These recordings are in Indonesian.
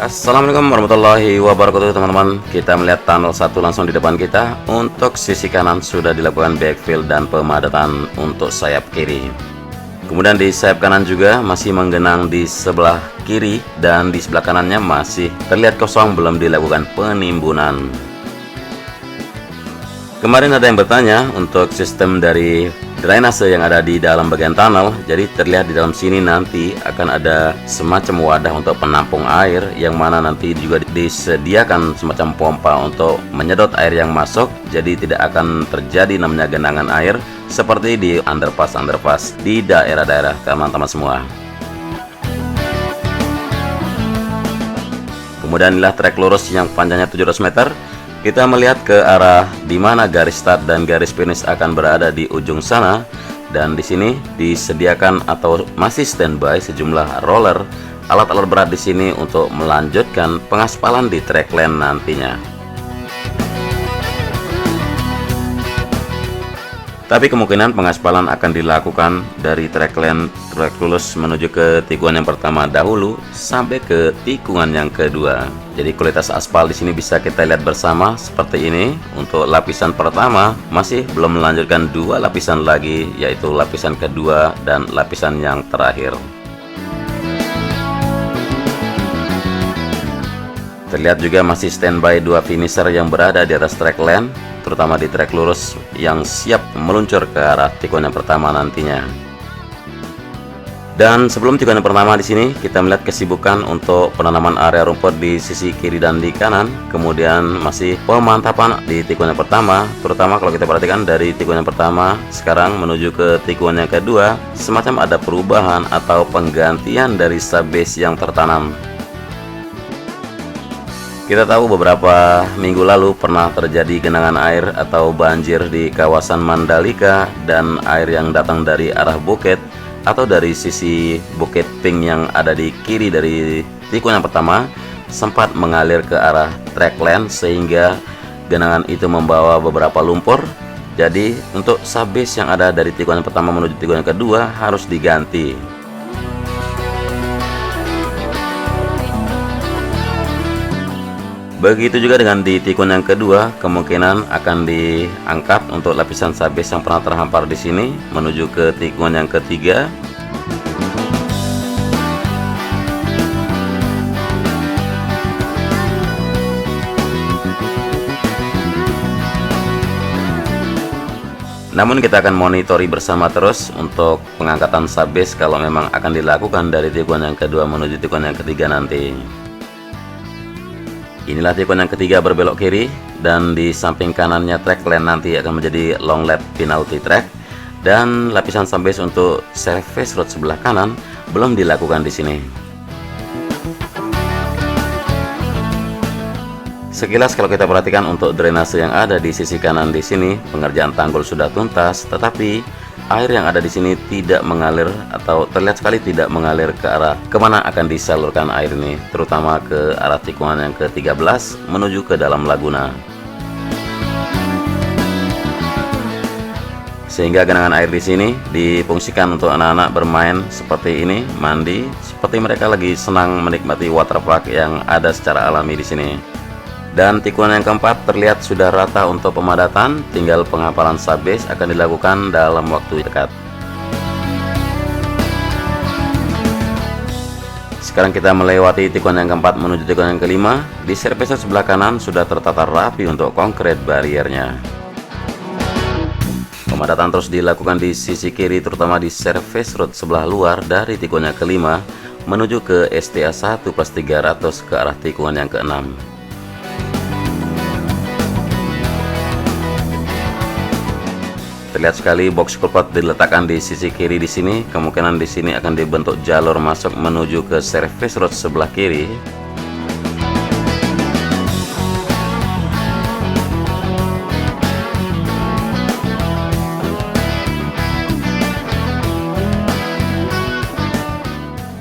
Assalamualaikum warahmatullahi wabarakatuh teman-teman. Kita melihat tunnel satu langsung di depan kita. Untuk sisi kanan sudah dilakukan backfill dan pemadatan untuk sayap kiri. Kemudian di sayap kanan juga masih menggenang di sebelah kiri, dan di sebelah kanannya masih terlihat kosong, belum dilakukan penimbunan. Kemarin ada yang bertanya untuk sistem dari drainase yang ada di dalam bagian tunnel. Jadi terlihat di dalam sini nanti akan ada semacam wadah untuk penampung air, yang mana nanti juga disediakan semacam pompa untuk menyedot air yang masuk. Jadi tidak akan terjadi namanya genangan air seperti di underpass di daerah-daerah teman-teman semua. Kemudian inilah trek lurus yang panjangnya 700 meter. Kita melihat ke arah di mana garis start dan garis finish akan berada di ujung sana, dan di sini disediakan atau masih standby sejumlah roller, alat-alat berat di sini untuk melanjutkan pengaspalan di track lane nantinya. Tapi kemungkinan pengaspalan akan dilakukan dari track lane trek lurus menuju ke tikungan yang pertama dahulu sampai ke tikungan yang kedua. Jadi kualitas aspal di sini bisa kita lihat bersama seperti ini. Untuk lapisan pertama masih belum melanjutkan dua lapisan lagi, yaitu lapisan kedua dan lapisan yang terakhir. Terlihat juga masih standby dua finisher yang berada di atas track lane, terutama di trek lurus yang siap meluncur ke arah tikungan yang pertama nantinya. Dan sebelum tikungan yang pertama di sini kita melihat kesibukan untuk penanaman area rumput di sisi kiri dan di kanan. Kemudian masih pemantapan di tikungan yang pertama, terutama kalau kita perhatikan dari tikungan yang pertama sekarang menuju ke tikungan yang kedua, semacam ada perubahan atau penggantian dari subbase yang tertanam. Kita tahu beberapa minggu lalu pernah terjadi genangan air atau banjir di kawasan Mandalika, dan air yang datang dari arah bukit atau dari sisi bukit pink yang ada di kiri dari tikungan yang pertama sempat mengalir ke arah track lane, sehingga genangan itu membawa beberapa lumpur. Jadi untuk subbase yang ada dari tikungan yang pertama menuju tikungan yang kedua harus diganti. Begitu juga dengan di tikungan yang kedua, kemungkinan akan diangkat untuk lapisan subbase yang pernah terhampar di sini menuju ke tikungan yang ketiga. Namun kita akan monitori bersama terus untuk pengangkatan subbase kalau memang akan dilakukan dari tikungan yang kedua menuju tikungan yang ketiga nanti. Inilah tikungan yang ketiga berbelok kiri, dan di samping kanannya track lane nanti akan menjadi long lap penalty track, dan lapisan subbase untuk service road sebelah kanan belum dilakukan di sini. Sekilas kalau kita perhatikan untuk drainase yang ada di sisi kanan di sini, pengerjaan tanggul sudah tuntas, tetapi air yang ada di sini tidak mengalir atau terlihat sekali tidak mengalir ke arah kemana akan disalurkan air ini, terutama ke arah tikungan yang ke-13 menuju ke dalam Laguna. Sehingga genangan air di sini difungsikan untuk anak-anak bermain seperti ini, mandi, seperti mereka lagi senang menikmati waterpark yang ada secara alami di sini. Dan tikungan yang keempat terlihat sudah rata untuk pemadatan, tinggal pengapalan subbase akan dilakukan dalam waktu dekat. Sekarang kita melewati tikungan yang keempat menuju tikungan yang kelima. Di service sebelah kanan sudah tertata rapi untuk konkret bariernya. Pemadatan terus dilakukan di sisi kiri, terutama di service road sebelah luar dari tikungan yang kelima menuju ke STA 1+300 ke arah tikungan yang keenam. Terlihat sekali box culvert diletakkan di sisi kiri di sini. Kemungkinan di sini akan dibentuk jalur masuk menuju ke service road sebelah kiri.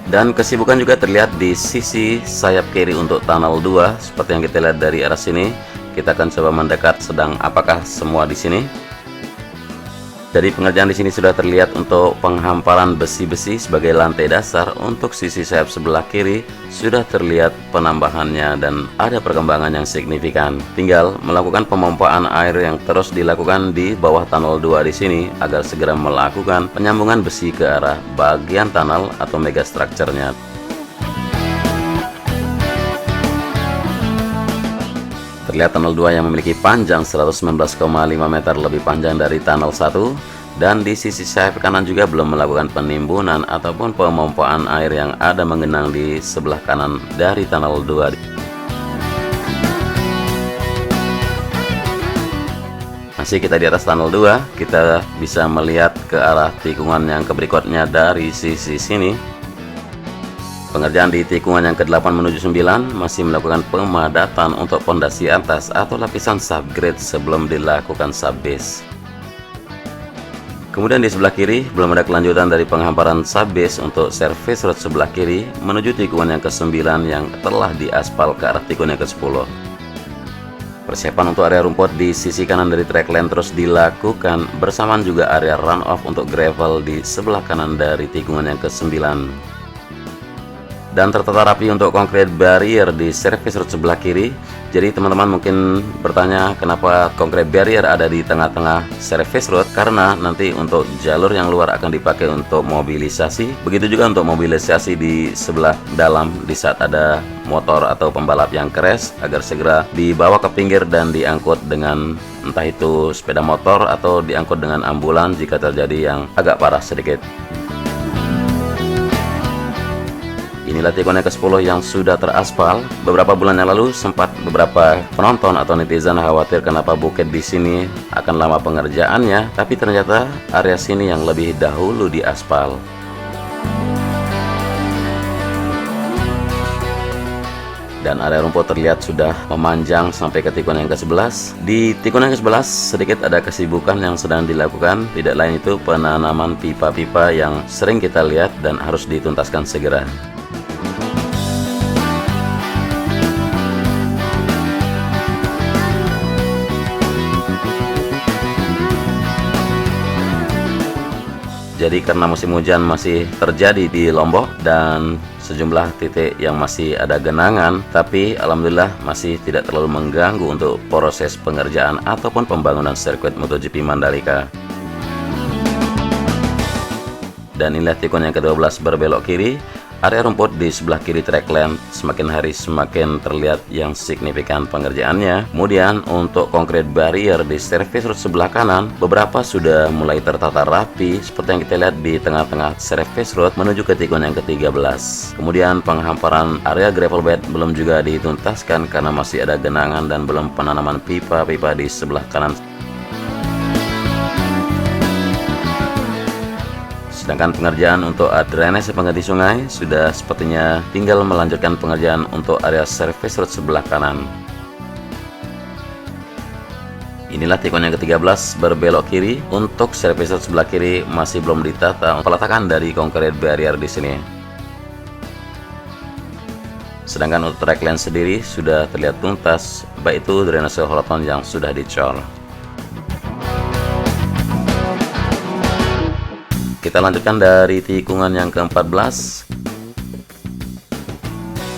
Dan kesibukan juga terlihat di sisi sayap kiri untuk tunnel 2, seperti yang kita lihat dari arah sini. Kita akan coba mendekat sedang apakah semua di sini. Jadi pengerjaan di sini sudah terlihat untuk penghamparan besi-besi sebagai lantai dasar. Untuk sisi sayap sebelah kiri sudah terlihat penambahannya dan ada perkembangan yang signifikan. Tinggal melakukan pemompaan air yang terus dilakukan di bawah tunnel 2 di sini agar segera melakukan penyambungan besi ke arah bagian tunnel atau megastructure-nya. Terlihat tunnel 2 yang memiliki panjang 119,5 meter, lebih panjang dari tunnel 1, dan di sisi sayap kanan juga belum melakukan penimbunan ataupun pemompaan air yang ada mengenang di sebelah kanan dari tunnel 2. Masih kita di atas tunnel 2, kita bisa melihat ke arah tikungan yang berikutnya dari sisi sini. Pengerjaan di tikungan yang ke-8 menuju 9 masih melakukan pemadatan untuk pondasi atas atau lapisan subgrade sebelum dilakukan subbase. Kemudian di sebelah kiri belum ada kelanjutan dari penghamparan subbase untuk service road sebelah kiri menuju tikungan yang ke-9 yang telah diaspal ke arah tikungan yang ke-10. Persiapan untuk area rumput di sisi kanan dari track lane terus dilakukan, bersamaan juga area runoff untuk gravel di sebelah kanan dari tikungan yang ke-9. Dan tertata rapi untuk concrete barrier di service road sebelah kiri. Jadi teman-teman mungkin bertanya kenapa concrete barrier ada di tengah-tengah service road, karena nanti untuk jalur yang luar akan dipakai untuk mobilisasi, begitu juga untuk mobilisasi di sebelah dalam di saat ada motor atau pembalap yang crash, agar segera dibawa ke pinggir dan diangkut dengan entah itu sepeda motor atau diangkut dengan ambulan jika terjadi yang agak parah sedikit. Inilah tikungan yang ke-10 yang sudah teraspal. Beberapa bulan yang lalu sempat beberapa penonton atau netizen khawatir kenapa bukit di sini akan lama pengerjaannya, tapi ternyata area sini yang lebih dahulu diaspal. Dan area rumput terlihat sudah memanjang sampai ke tikungan yang ke-11. Di tikungan yang ke-11 sedikit ada kesibukan yang sedang dilakukan, tidak lain itu penanaman pipa-pipa yang sering kita lihat dan harus dituntaskan segera. Jadi karena musim hujan masih terjadi di Lombok dan sejumlah titik yang masih ada genangan, tapi alhamdulillah masih tidak terlalu mengganggu untuk proses pengerjaan ataupun pembangunan sirkuit MotoGP Mandalika. Dan inilah tikungan yang ke-12 berbelok kiri. Area rumput di sebelah kiri track lane semakin hari semakin terlihat yang signifikan pengerjaannya. Kemudian untuk concrete barrier di service road sebelah kanan, beberapa sudah mulai tertata rapi seperti yang kita lihat di tengah-tengah service road menuju ke tikungan yang ke-13. Kemudian penghamparan area gravel bed belum juga dituntaskan karena masih ada genangan dan belum penanaman pipa-pipa di sebelah kanan. Sedangkan pengerjaan untuk drainase pengganti sungai sudah sepertinya tinggal melanjutkan pengerjaan untuk area service road sebelah kanan. Inilah tikungan yang ke-13 berbelok kiri. Untuk service road sebelah kiri masih belum ditata peletakan dari concrete barrier di sini. Sedangkan untuk track lane sendiri sudah terlihat tuntas, baik itu drainase holoton yang sudah dicor. Kita lanjutkan dari tikungan yang ke-14.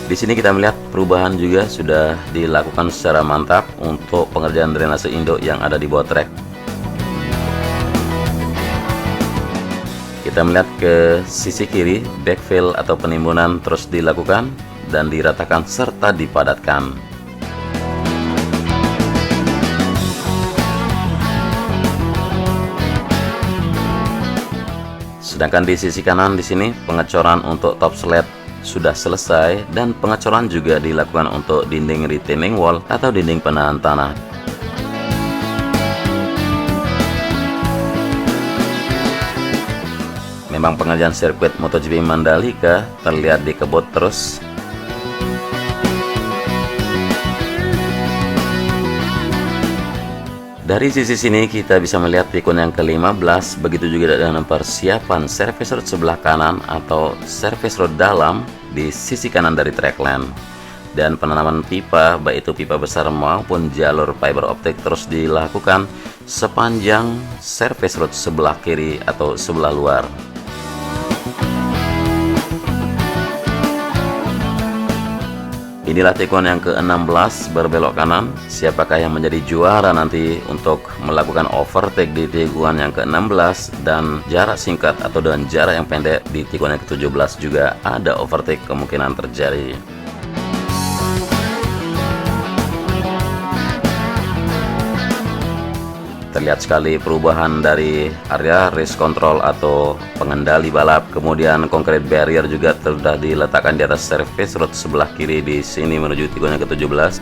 Di sini kita melihat perubahan juga sudah dilakukan secara mantap untuk pengerjaan drainase induk yang ada di bawah trek. Kita melihat ke sisi kiri, backfill atau penimbunan terus dilakukan dan diratakan serta dipadatkan. Sedangkan di sisi kanan di sini pengecoran untuk top sled sudah selesai dan pengecoran juga dilakukan untuk dinding retaining wall atau dinding penahan tanah. Memang pengerjaan sirkuit MotoGP Mandalika terlihat dikebut terus. Dari sisi sini kita bisa melihat tikungan yang ke-15, begitu juga dengan persiapan service road sebelah kanan atau service road dalam di sisi kanan dari track lane. Dan penanaman pipa, baik itu pipa besar maupun jalur fiber optik terus dilakukan sepanjang service road sebelah kiri atau sebelah luar. Inilah tikungan yang ke-16 berbelok kanan. Siapakah yang menjadi juara nanti untuk melakukan overtake di tikungan yang ke-16 dan jarak singkat atau dengan jarak yang pendek di tikungan yang ke-17 juga ada overtake kemungkinan terjadi. Terlihat sekali perubahan dari area race control atau pengendali balap. Kemudian concrete barrier juga sudah diletakkan di atas service road sebelah kiri di sini menuju tikungan yang ke-17.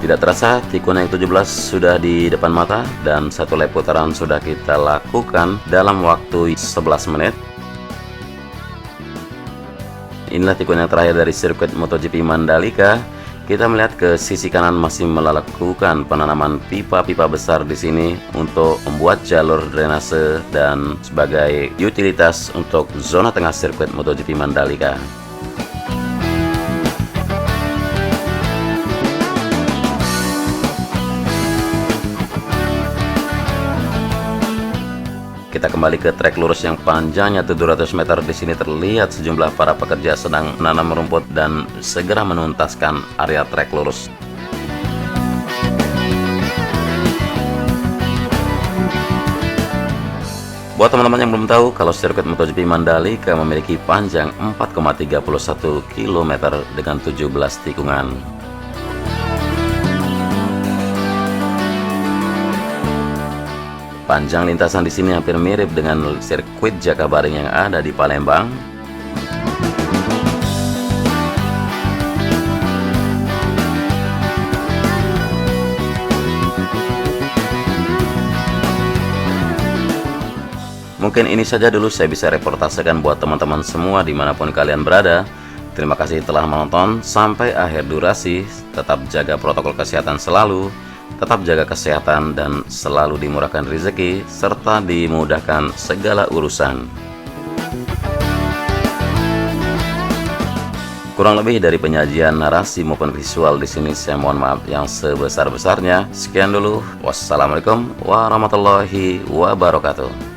Tidak terasa tikungan yang ke-17 sudah di depan mata dan satu lap putaran sudah kita lakukan dalam waktu 11 menit. Inilah tikungan yang terakhir dari sirkuit MotoGP Mandalika. Kita melihat ke sisi kanan masih melakukan penanaman pipa-pipa besar di sini untuk membuat jalur drainase dan sebagai utilitas untuk zona tengah sirkuit MotoGP Mandalika. Kita kembali ke trek lurus yang panjangnya 700 meter. Di sini terlihat sejumlah para pekerja sedang menanam rumput dan segera menuntaskan area trek lurus. Buat teman-teman yang belum tahu, kalau sirkuit MotoGP Mandalika memiliki panjang 4,31 km dengan 17 tikungan. Panjang lintasan di sini hampir mirip dengan sirkuit Jakabaring yang ada di Palembang. Mungkin ini saja dulu saya bisa reportasekan buat teman-teman semua dimanapun kalian berada. Terima kasih telah menonton sampai akhir durasi. Tetap jaga protokol kesehatan selalu. Tetap jaga kesehatan dan selalu dimurahkan rezeki serta dimudahkan segala urusan. Kurang lebih dari penyajian narasi maupun visual di sini saya mohon maaf yang sebesar-besarnya. Sekian dulu. Wassalamualaikum warahmatullahi wabarakatuh.